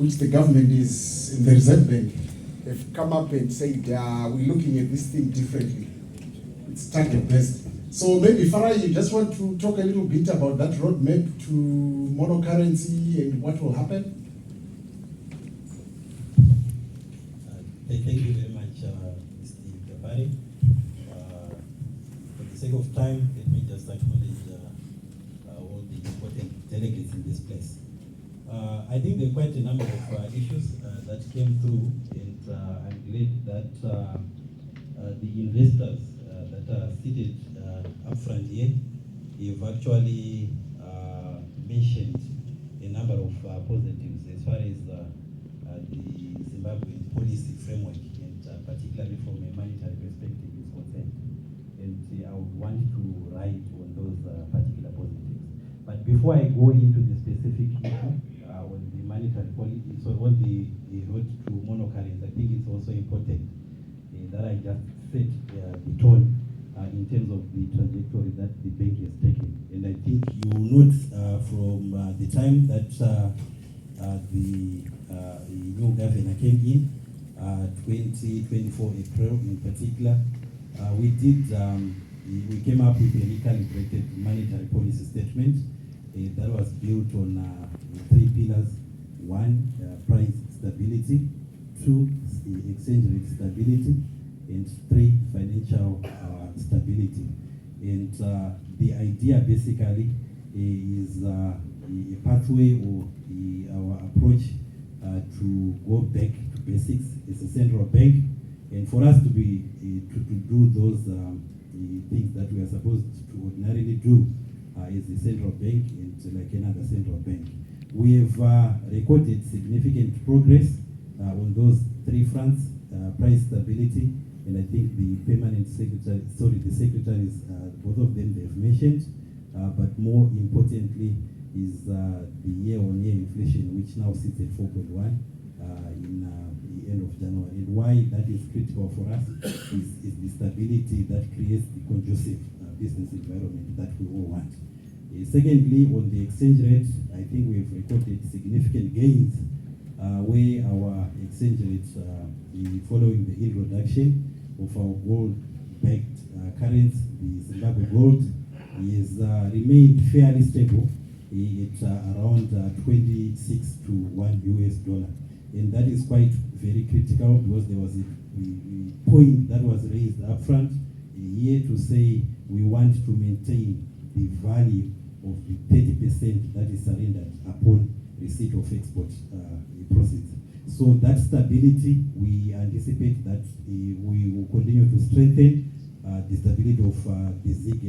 which the government is in the Reserve Bank, have come up and said we're looking at this thing differently. It's target based. So maybe Farah, you just want to talk a little bit about that roadmap to monocurrency and what will happen? Thank you very much, Mr. Gabari. For the sake of time, let me just acknowledge all the important delegates in this place. I think there are quite a number of issues that came through, and I'm glad that the investors that are seated up front here, you've actually mentioned a number of positives as far as the Zimbabwean policy framework, and particularly from a monetary perspective is concerned. And I would want to write on those particular positives. But before I go into the specific issue on the monetary policy, so on the road to monocurrency, I think it's also important that I just set the tone in terms of the trajectory that the bank has taken. And I think you will note from the time that the new governor came in, 2024 April in particular, we came up with a recalibrated monetary policy statement that was built on 3 pillars. 1, price stability; 2, exchange rate stability; and 3, financial stability. And the idea basically is a pathway or our approach to go back to basics as a central bank, and for us to be to do those things that we are supposed to ordinarily do as a central bank and like another central bank. We have recorded significant progress on those 3 fronts: price stability, and I think the permanent secretary, the secretaries, both of them they've mentioned, but more importantly is the year-on-year inflation, which now sits at 4.1 in the end of January. And why that is critical for us is the stability that creates the conducive business environment that we all want. Secondly, on the exchange rate, I think we've recorded significant gains where our exchange rates, following the introduction of our gold-backed currency, the Zimbabwe gold, is remained fairly stable at around 26 to $1, and that is quite very critical because there was a point that was raised up front here to say we want to maintain the value of the 30% that is surrendered upon receipt of export proceeds. So that stability, we anticipate that we will continue to strengthen the stability of the ZIG